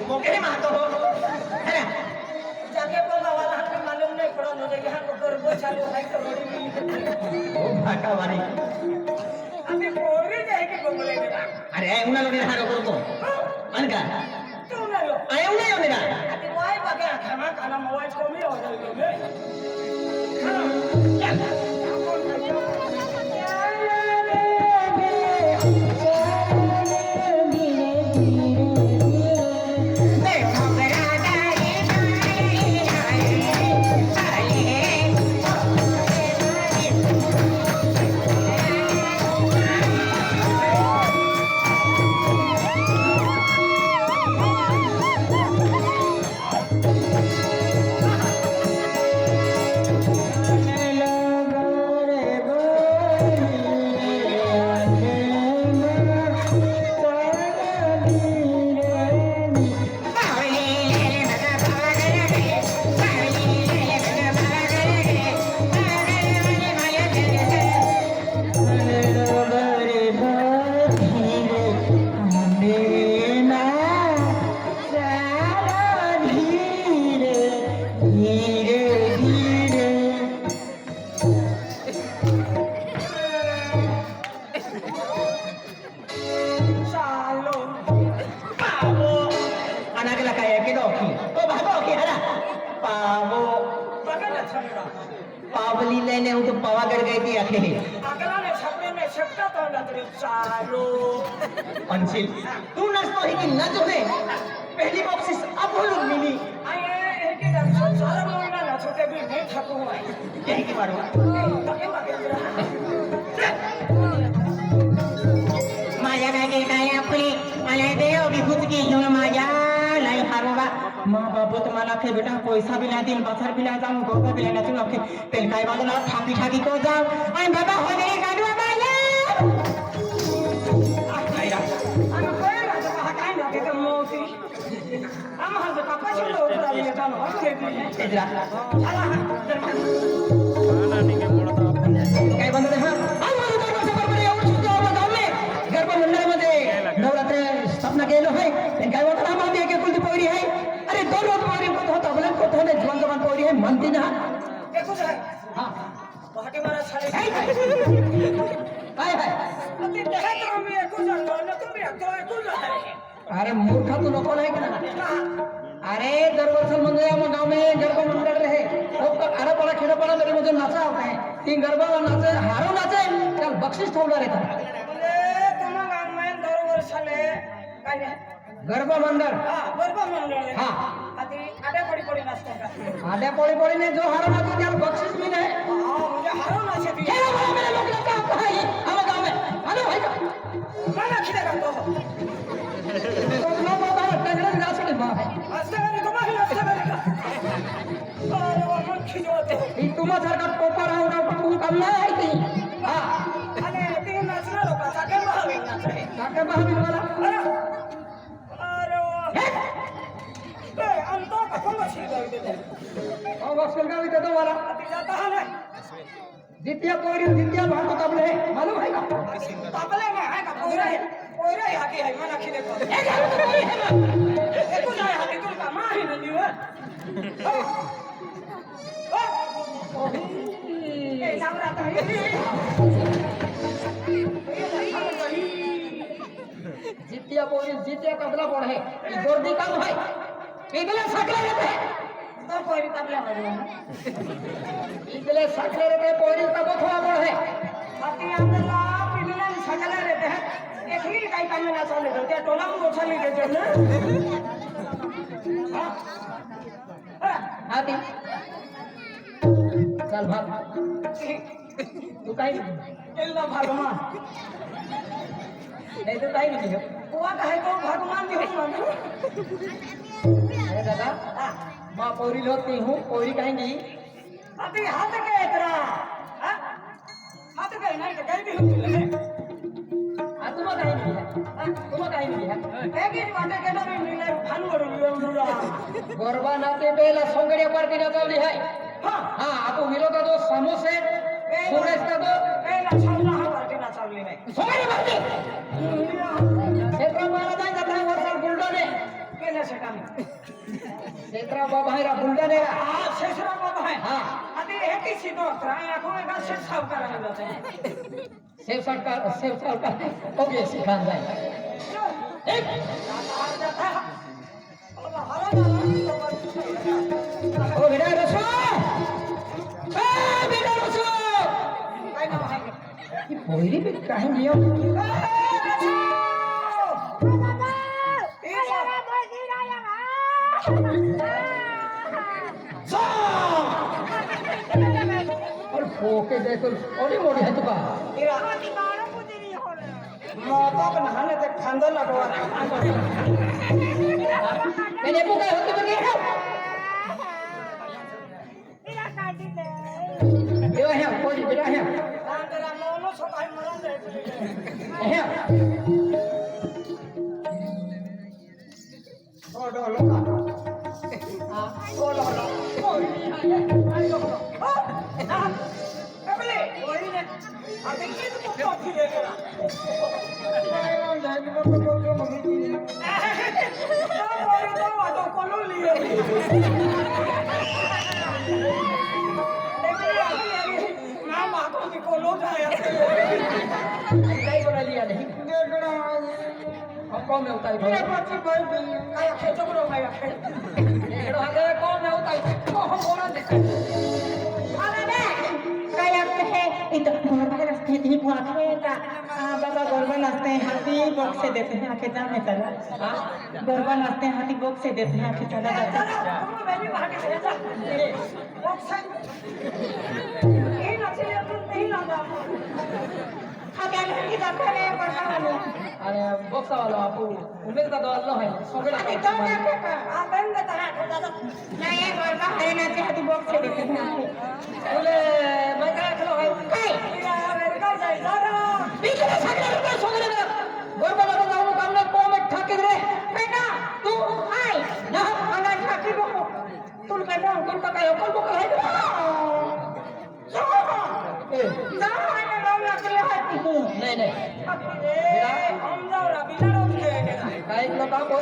मोके मातो है जाके बोला वाला हमको मालूम नहीं पड़ा मुझे यहाँ को गर्व चालू है तो बड़ी मिली ओ भाटा वाली अभी पोरी जाएगी बोले अरे उना लोग हारो करतो अनका तू ना लो आए उना यो निरा अभी वाई बागे खाना खाना मोबाइल को भी हो जाएगा पावली लेने हूँ तो पावागढ़ गई थी आखे अगला ने छपने में छपटा तो ना तेरे चालो अंशिल तू नचतो ही कि न जो है पहली बॉक्सिस अब हो लोग मिली आये एक ही डांस सारा मोहल्ला ना छोटे भी नहीं थको हुआ यही की बात तके बागे माझ्या काय काय आपली मला देव विभूत की घेऊन माझ्या लाई हारोबा माँ बाबू तुम्हाला के बेटा पैसा भी ना दिन बसर भी ना जाऊं गोबर भी ना चुन के तेल काय वाला ना ठाकी ठाकी को जाओ आई बाबा हो गई गाड़वा बाया आइरा अन कोई ना तो कहा काय ना के मोती हम हम तो पापा चलो ऊपर ले का नो के भी इधर खाना नहीं के मोड़ा था काय बंद है हां माझं तर कसं बरोबर येऊ शकतो आपल्या गावले गर्भ मंडळामध्ये नवरात्र स्थापना केलं आहे पण काय वाटतं आम्हाला एक एकुलती पोरी आहे अरे दररोज पोरी कोण होता बोला कोण होणे जवान जवान पोरी आहे म्हणते ना देखो जा हां पहाटे मारा छाले काय आहे अति देह तो मी एको जा न तो मी एको जा अरे मूर्खा तू नको नाही का अरे दरवर्ष म्हणजे हम गांव में गरबा मंडल रहे खूप आरापड़ा खेड़ापड़ा मेरे मुझे नाचा होता है तीन गरबा नाचे हारो नाचे कल बख्शिश ठेवला रहता बोले तुम गांव में दर वर्षाले काय रे गरबा मंडल हां गरबा मंडळ हां अति आडे पडी पडी नाचतो का आड्या पोळी पोळी ने जो हारो नाचे त्याला बख्शिश मिले हां मुझे हारो नाचे भी हे बोला मेरे लोग ने कहा है हम गांव में हेलो भाई का मला खिदे का तो लोग बाबा तगड़े नाच के मां है असगरी को बाहेर असगरी का अरे वो मन खिजवते ई तुम्हा सारखा टोपर आवडा पण काम नाही आहे ती हां अरे ते नाचना लोकांचा काय महावीर नाच आहे काका महावीर वाला अरे ए अंतो का कोण शिकाय देते और बस कर गावी तो वाला अति जाता है ना जितिया पोरी जितिया भाग तबले है मालूम है का तबले में है का कोयरा ही हाकी है मना खिले को एको जाय हाकी तुम का माही न दियो ए नवरा ताई जितिया पोरी जितिया तबला पड़ है ई गोरदी काम है इगले सकले रहते तो कोई तबला हो इगले सकले रहते पोरी तब थोड़ा पड़ है हाकी अंदला पिलने सकले रहते हैं एक ही काई काम ना चले तो त्या टोला में उछल ले देते ना आती चल भाग तू काही केला भगवान नहीं तो काही नहीं हुआ कहे तो भगवान भी हो अरे दादा माँ पोरी लोती हूँ पोरी कहेंगी अभी हाथ के इतना हाथ के नहीं तो कहीं भी हो चले तुम्हें काही नहीं है तुम्हें काही नहीं है एक ही बात के ना भी मिले भानु और गरबा नाते बेला सोंगड़िया पार्टी ना चल है हां हाँ आपको मिलो का दो समोसे सुरेश का दो ए ना छावला हा पार्टी ना चालू मारली नाही सोमारी मारली क्षेत्र मला जायचं काय वर्षात बुलढाणे केल्याचे काम क्षेत्र बाबा आहे बुलढाणे हा शेषराव बाबा आहे हा आधी हे की सीधो এখন একা শেষ সাউকার হয়ে যাচ্ছে सेव सरकार ओके सिखान जाए एक ओ बेटा रसो बेटा रसो ये पोरी पे काहे नियो और फोके देखो ओली मोड़ी है तुका মতক নাহানে তে খান্দা লাগোয়া मैंने पुकारा होते बगे है ये है कोई बेटा है তেরা মনো সবাই মরন দে है ও ডলো ও ডলো ওই আই ডলো কবলে ওই নে আগে কি তো পড়ছি রে গেলা कई बना लिया नहीं कौन में उतारी भाई एड़ो आगे कौन में उतारी को हम बोला दे काय है इधर गोरबा रास्ते ही पुआखे का बाबा गोरबा रास्ते हाथी बॉक्स से देते हैं आके जाने चला गोरबा रास्ते हाथी बॉक्स से देते हैं आके चला जाता अरे बॉक्स वाला आपको उम्मीद का दवाल है सोगड़ा नहीं गोरबा है ना हाथी बॉक्स से देते हैं बोले मैं क्या खलो है बीच में सागरे रुपए सोगड़े में गोरबा लगा जाऊं काम ना को में ठाके रे बेटा तू आई ना अंगा ठाकी बको तुम कहता हूं तुम का काय कल को है जा आने बाबा के लिए हाथी नहीं नहीं काय इतना काम हो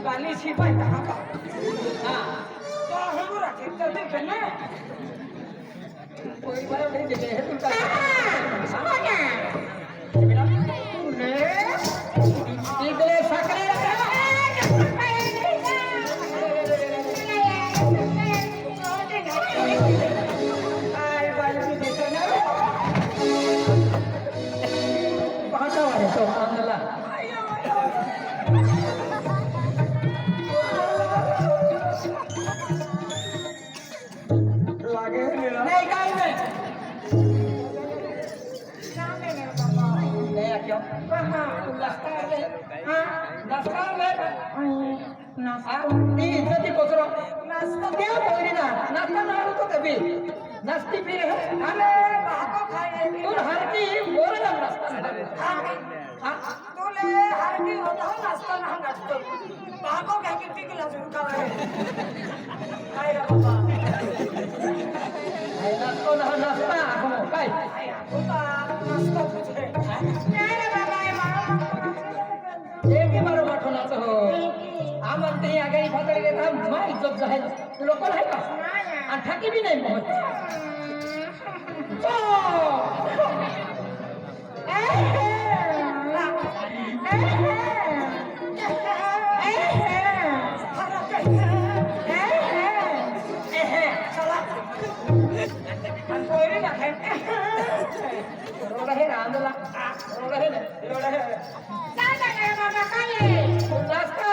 गाली छिपाई कहाँ का हाँ तो हम रखे चलते करना कोई बार नहीं देखे है तुम का इतने सकरे तो अल्लाह लागे नहीं काई में नहीं क्यों कहाँ दस्तार ले हाँ दस्तार ले नी इज्जत को करो नाश्ता क्या बोली ना नाश्ता ना तो कभी नाश्ती फिर है अरे भागो खाए तुम हर की बोले ना नाश्ता हाँ तोले हर की होता है नाश्ता ना नाश्ता भागो क्या कितनी किलो रुका है आए बाबा नाश्ता ना नाश्ता हम काई होता नाश्ता पूछे नहीं रे बाबा ये मारो एक ही बार माठोनाचं हो आम्हाला ते आगाई फातरी देत माय इज्जत आहे लोकल आहे का आणि ठाकी बी नाही मोहत कोई ना है रोड आहे ना आंदोला रोड आहे ना रोड है बाबा काय नाश्ता